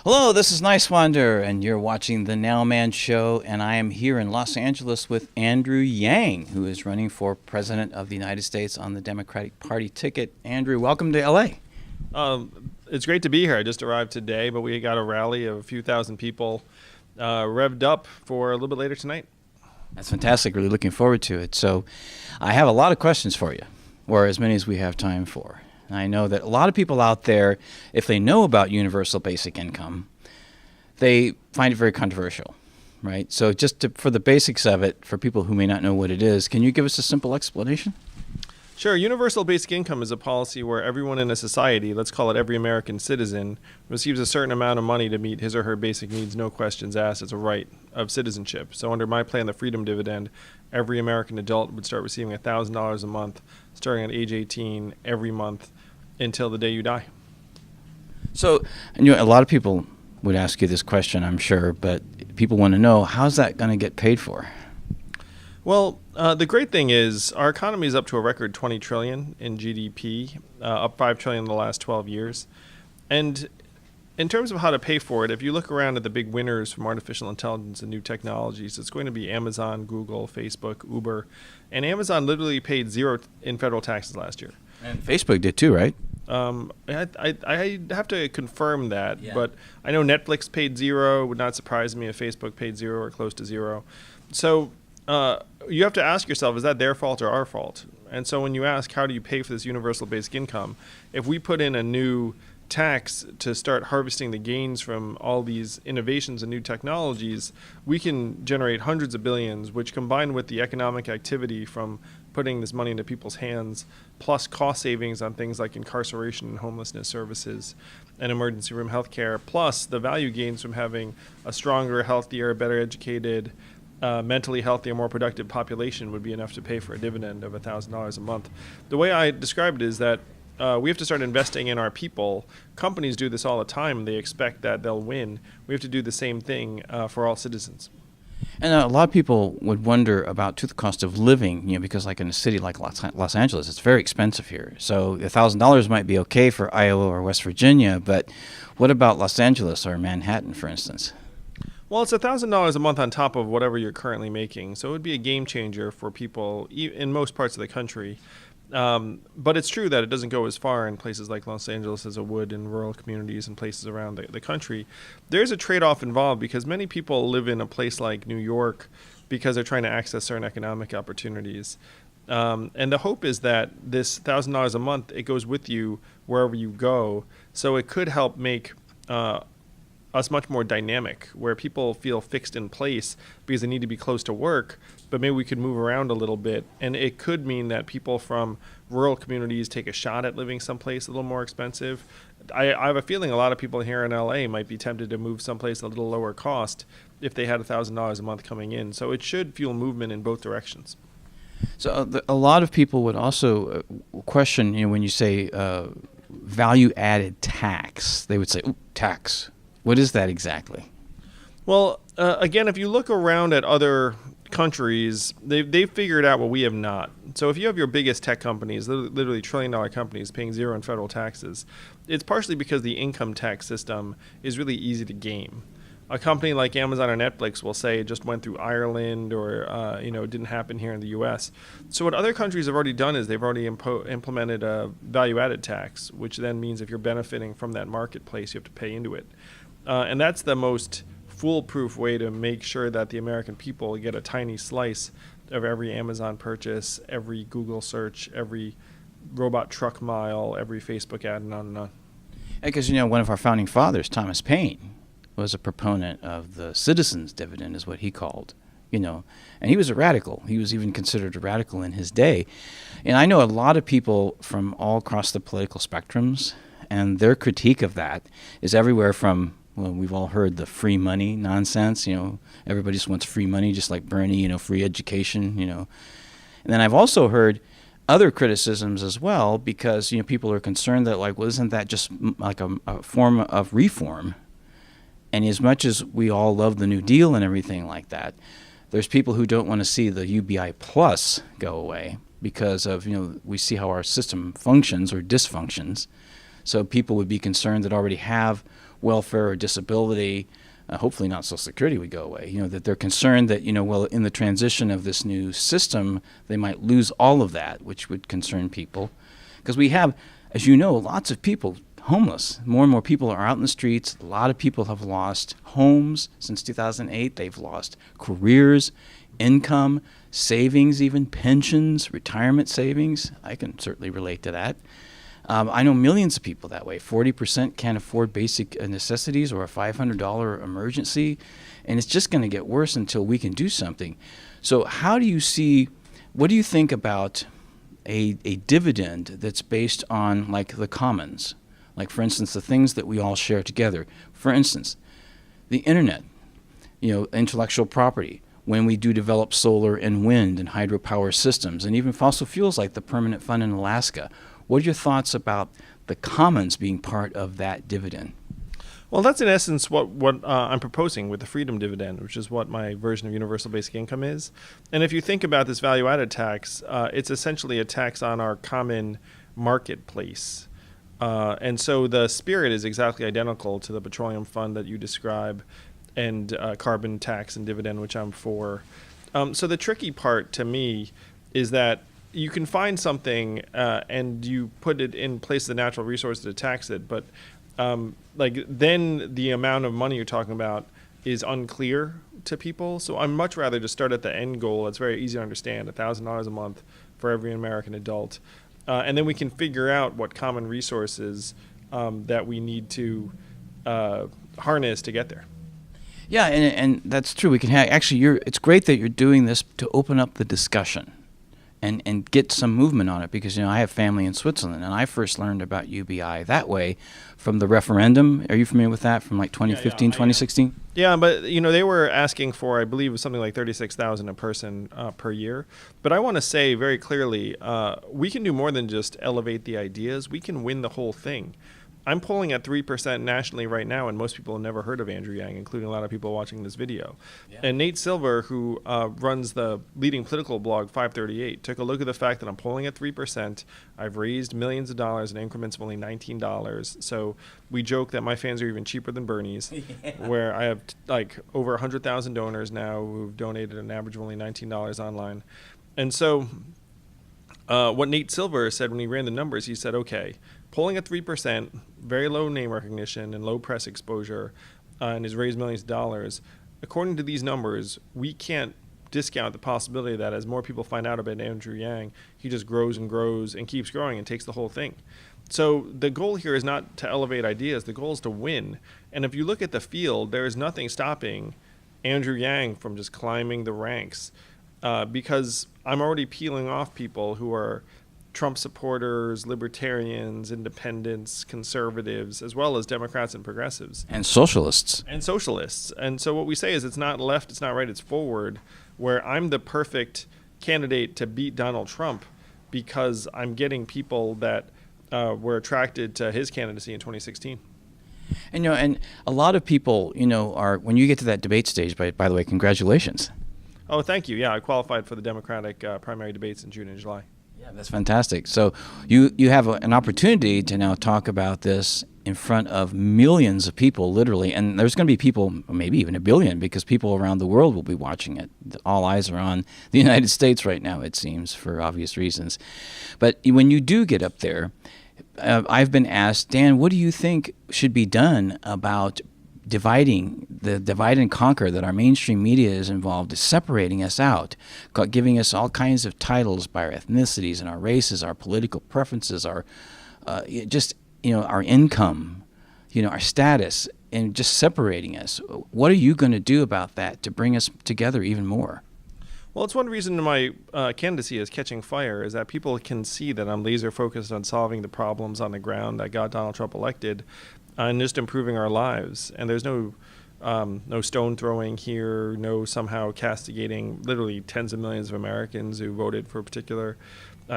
Hello, this is Niswander, and you're watching the Nowman Show, and I am here in Los Angeles with Andrew Yang, who is running for President of the United States on the Democratic Party ticket. Andrew, welcome to L.A. It's great to be here. I just arrived today, but we got a rally of a few thousand people revved up for a little bit later tonight. That's fantastic. Really looking forward to it. So I have a lot of questions for you, or as many as we have time for. I know that a lot of people out there, if they know about universal basic income, they find it very controversial, right? So for the basics of it, for people who may not know what it is, can you give us a simple explanation? Sure. Universal basic income is a policy where everyone in a society, let's call it every American citizen, receives a certain amount of money to meet his or her basic needs, no questions asked. It's a right of citizenship. So under my plan, the Freedom Dividend, every American adult would start receiving $1,000 a month, starting at age 18, every month until the day you die. So, a lot of people would ask you this question, I'm sure, but people want to know, how's that going to get paid for? Well, the great thing is our economy is up to a record $20 trillion in GDP, up $5 trillion in the last 12 years. And in terms of how to pay for it, if you look around at the big winners from artificial intelligence and new technologies, it's going to be Amazon, Google, Facebook, Uber. And Amazon literally paid zero in federal taxes last year. And Facebook did too, right? I have to confirm that, Yeah. But I know Netflix paid zero. It would not surprise me if Facebook paid zero or close to zero. So you have to ask yourself, is that their fault or our fault? And so when you ask, how do you pay for this universal basic income? If we put in a new tax to start harvesting the gains from all these innovations and new technologies, we can generate hundreds of billions, which combined with the economic activity from putting this money into people's hands, plus cost savings on things like incarceration and homelessness services and emergency room healthcare, plus the value gains from having a stronger, healthier, better educated, mentally healthier, more productive population would be enough to pay for a dividend of $1,000 a month. The way I describe it is that we have to start investing in our people. Companies do this all the time. They expect that they'll win. We have to do the same thing for all citizens. And a lot of people would wonder about the cost of living, because like in a city like Los Angeles, it's very expensive here. So $1,000 might be okay for Iowa or West Virginia, but what about Los Angeles or Manhattan, for instance? Well, it's $1,000 a month on top of whatever you're currently making. So it would be a game changer for people in most parts of the country. But it's true that it doesn't go as far in places like Los Angeles as it would in rural communities and places around the country. There's a trade-off involved because many people live in a place like New York because they're trying to access certain economic opportunities. And the hope is that this $1,000 a month, it goes with you wherever you go. So it could help make us much more dynamic, where people feel fixed in place because they need to be close to work, but maybe we could move around a little bit. And it could mean that people from rural communities take a shot at living someplace a little more expensive. I have a feeling a lot of people here in LA might be tempted to move someplace a little lower cost if they had $1,000 a month coming in. So it should fuel movement in both directions. So a lot of people would also question, when you say value-added tax, they would say, ooh, tax. What is that exactly? Well, again, if you look around at other countries, they've figured out what we have not. So if you have your biggest tech companies, literally trillion-dollar companies paying zero in federal taxes, it's partially because the income tax system is really easy to game. A company like Amazon or Netflix will say it just went through Ireland or it didn't happen here in the U.S. So what other countries have already done is they've already implemented a value-added tax, which then means if you're benefiting from that marketplace, you have to pay into it. And that's the most foolproof way to make sure that the American people get a tiny slice of every Amazon purchase, every Google search, every robot truck mile, every Facebook ad, and on and on. Because, one of our founding fathers, Thomas Paine, was a proponent of the citizens' dividend, is what he called, and he was a radical. He was even considered a radical in his day. And I know a lot of people from all across the political spectrums, and their critique of that is everywhere from, well, we've all heard the free money nonsense. Everybody just wants free money, just like Bernie, free education, And then I've also heard other criticisms as well because, people are concerned that, like, well, isn't that just like a form of reform? And as much as we all love the New Deal and everything like that, there's people who don't want to see the UBI plus go away because of, we see how our system functions or dysfunctions. So people would be concerned that already have welfare or disability. Hopefully not Social Security would go away. That they're concerned that, well, in the transition of this new system, they might lose all of that, which would concern people. Because we have, as you know, lots of people homeless. More and more people are out in the streets. A lot of people have lost homes since 2008. They've lost careers, income, savings, even pensions, retirement savings. I can certainly relate to that. I know millions of people that way. 40% can't afford basic necessities or a $500 emergency, and it's just going to get worse until we can do something. So what do you think about a dividend that's based on like the commons? Like, for instance, the things that we all share together. For instance, the internet, intellectual property, when we do develop solar and wind and hydropower systems, and even fossil fuels like the Permanent Fund in Alaska. What are your thoughts about the commons being part of that dividend? Well, that's in essence what I'm proposing with the Freedom Dividend, which is what my version of universal basic income is. And if you think about this value-added tax, it's essentially a tax on our common marketplace. And so the spirit is exactly identical to the petroleum fund that you describe and carbon tax and dividend, which I'm for. So the tricky part to me is that you can find something and you put it in place of the natural resources to tax it, but then the amount of money you're talking about is unclear to people. So I'm much rather just start at the end goal. It's very easy to understand, $1,000 a month for every American adult. And then we can figure out what common resources that we need to harness to get there. Yeah, and that's true. We can it's great that you're doing this to open up the discussion and get some movement on it, because I have family in Switzerland, and I first learned about UBI that way from the referendum. Are you familiar with that from like 2015, 2016? Yeah, but they were asking for, I believe, something like $36,000 a person per year. But I want to say very clearly, we can do more than just elevate the ideas. We can win the whole thing. I'm polling at 3% nationally right now, and most people have never heard of Andrew Yang, including a lot of people watching this video. Yeah. And Nate Silver, who runs the leading political blog 538, took a look at the fact that I'm polling at 3%. I've raised millions of dollars in increments of only $19. So we joke that my fans are even cheaper than Bernie's, where I have over 100,000 donors now who've donated an average of only $19 online. And so what Nate Silver said when he ran the numbers, he said, okay, polling at 3%, very low name recognition and low press exposure, and has raised millions of dollars. According to these numbers, we can't discount the possibility that as more people find out about Andrew Yang, he just grows and grows and keeps growing and takes the whole thing. So the goal here is not to elevate ideas. The goal is to win. And if you look at the field, there is nothing stopping Andrew Yang from just climbing the ranks, because I'm already peeling off people who are Trump supporters, libertarians, independents, conservatives, as well as Democrats and progressives. And socialists. And so what we say is it's not left, it's not right, it's forward, where I'm the perfect candidate to beat Donald Trump because I'm getting people that were attracted to his candidacy in 2016. And and a lot of people, are, when you get to that debate stage, by the way, congratulations. Oh, thank you. Yeah, I qualified for the Democratic primary debates in June and July. Yeah, that's fantastic. So you have an opportunity to now talk about this in front of millions of people, literally, and there's going to be people, maybe even a billion, because people around the world will be watching it. All eyes are on the United States right now, it seems, for obvious reasons. But when you do get up there, I've been asked, Dan, what do you think should be done about divide and conquer that our mainstream media is involved in, separating us out, giving us all kinds of titles by our ethnicities and our races, our political preferences, our our income, our status, and just separating us. What are you going to do about that to bring us together even more? Well, it's one reason my candidacy is catching fire, is that people can see that I'm laser focused on solving the problems on the ground that got Donald Trump elected, and just improving our lives. And there's no stone throwing here, no somehow castigating literally tens of millions of Americans who voted for a particular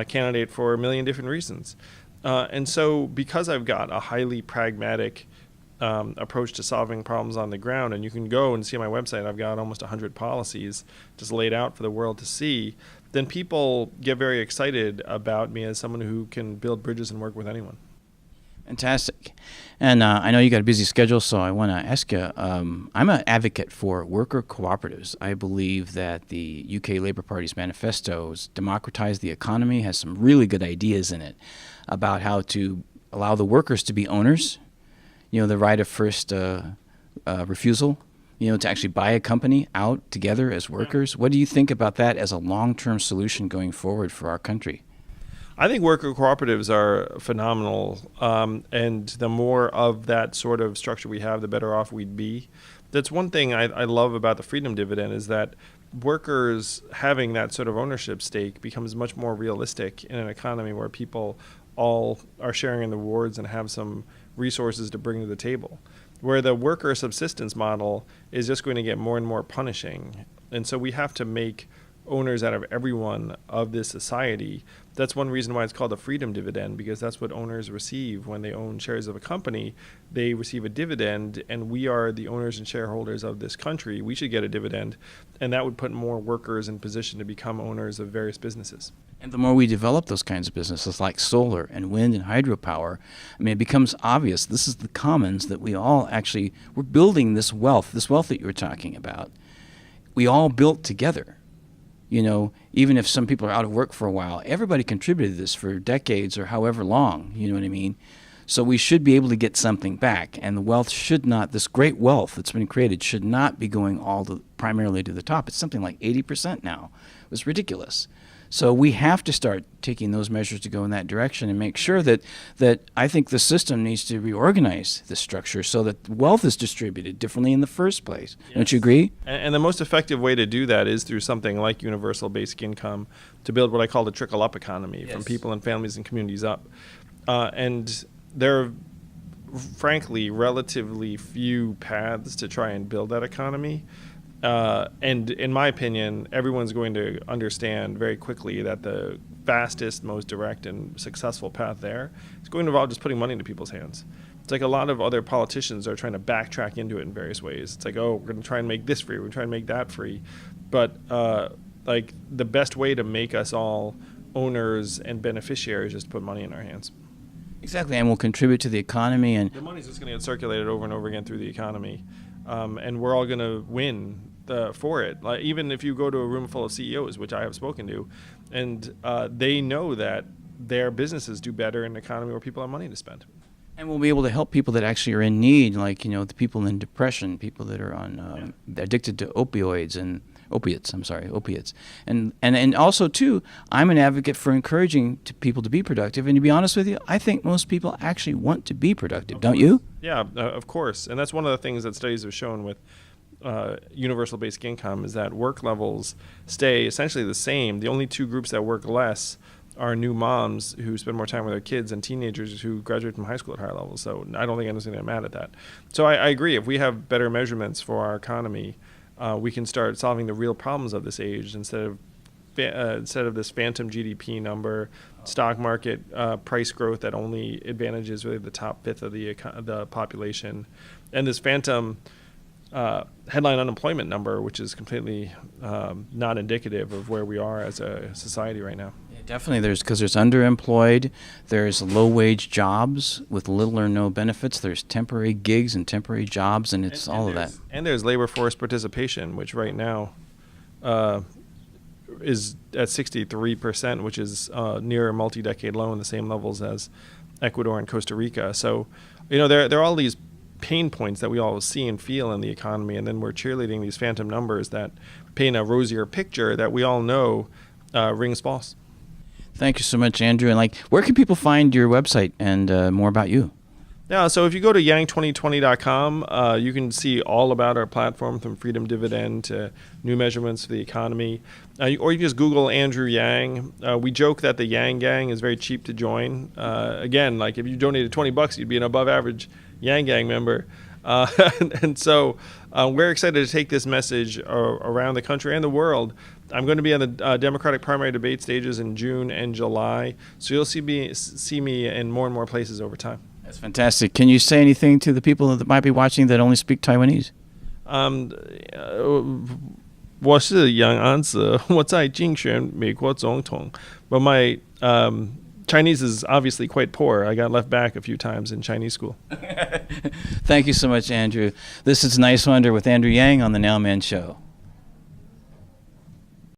candidate for a million different reasons. And so because I've got a highly pragmatic approach to solving problems on the ground, and you can go and see on my website, I've got almost 100 policies just laid out for the world to see, then people get very excited about me as someone who can build bridges and work with anyone. Fantastic. And I know you got a busy schedule, so I want to ask you, I'm an advocate for worker cooperatives. I believe that the UK Labour Party's manifesto has democratized the economy, has some really good ideas in it about how to allow the workers to be owners, the right of first refusal, to actually buy a company out together as workers. What do you think about that as a long-term solution going forward for our country? I think worker cooperatives are phenomenal, and the more of that sort of structure we have, the better off we'd be. That's one thing I love about the Freedom Dividend, is that workers having that sort of ownership stake becomes much more realistic in an economy where people all are sharing in the rewards and have some resources to bring to the table. Where the worker subsistence model is just going to get more and more punishing. And so we have to make owners out of everyone of this society. That's one reason why it's called a freedom dividend, because that's what owners receive when they own shares of a company. They receive a dividend, and we are the owners and shareholders of this country. We should get a dividend, and that would put more workers in position to become owners of various businesses. And the more we develop those kinds of businesses like solar and wind and hydropower, it becomes obvious this is the commons that we all actually, we're building this wealth that you were talking about. We all built together. Even if some people are out of work for a while, everybody contributed to this for decades or however long, you know what I mean? So we should be able to get something back, and the wealth should not, this great wealth that's been created should not be going primarily to the top. It's something like 80% now. It was ridiculous. So we have to start taking those measures to go in that direction and make sure that I think the system needs to reorganize the structure so that wealth is distributed differently in the first place. Yes. Don't you agree? And the most effective way to do that is through something like universal basic income, to build what I call the trickle-up economy. Yes. From people and families and communities up. And there are, frankly, relatively few paths to try and build that economy. And in my opinion, everyone's going to understand very quickly that the fastest, most direct, and successful path there is going to involve just putting money into people's hands. It's like a lot of other politicians are trying to backtrack into it in various ways. It's like, oh, we're going to try and make this free, we're going to try and make that free. But like the best way to make us all owners and beneficiaries is to put money in our hands. Exactly, and we'll contribute to the economy. And the money's just going to get circulated over and over again through the economy. And we're all going to win for it. Like, even if you go to a room full of CEOs, which I have spoken to, and they know that their businesses do better in an economy where people have money to spend. And we'll be able to help people that actually are in need, like the people in depression, people that are on addicted to opiates, and also too, I'm an advocate for encouraging people to be productive. And to be honest with you, I think most people actually want to be productive, don't you? Yeah, of course. And that's one of the things that studies have shown with universal basic income, is that work levels stay essentially the same. The only two groups that work less are new moms who spend more time with their kids and teenagers who graduate from high school at higher levels. So I don't think anyone's going to get mad at that. So I agree. If we have better measurements for our economy, we can start solving the real problems of this age instead of this phantom GDP number, stock market price growth that only advantages really the top fifth of the population, and this phantom headline unemployment number, which is completely not indicative of where we are as a society right now. Yeah, definitely, because there's underemployed, there's low-wage jobs with little or no benefits, there's temporary gigs and temporary jobs, and it's all of that. And there's labor force participation, which right now is at 63%, which is near a multi-decade low in the same levels as Ecuador and Costa Rica. So, there are all these pain points that we all see and feel in the economy, and then we're cheerleading these phantom numbers that paint a rosier picture that we all know rings false. Thank you so much, Andrew. And where can people find your website and more about you? Yeah, so if you go to yang2020.com, you can see all about our platform, from Freedom Dividend to new measurements for the economy. Or you can just Google Andrew Yang. We joke that the Yang Gang is very cheap to join. Again, if you donated $20, you'd be an above average Yang Gang member. And so we're excited to take this message around the country and the world. I'm going to be on the Democratic primary debate stages in June and July, so you'll see me in more and more places over time. That's fantastic. Can you say anything to the people that might be watching that only speak Taiwanese? 我是杨安子，我在竞选美国总统。But my Chinese is obviously quite poor. I got left back a few times in Chinese school. Thank you so much, Andrew. This is Niswander with Andrew Yang on the Nowman Show.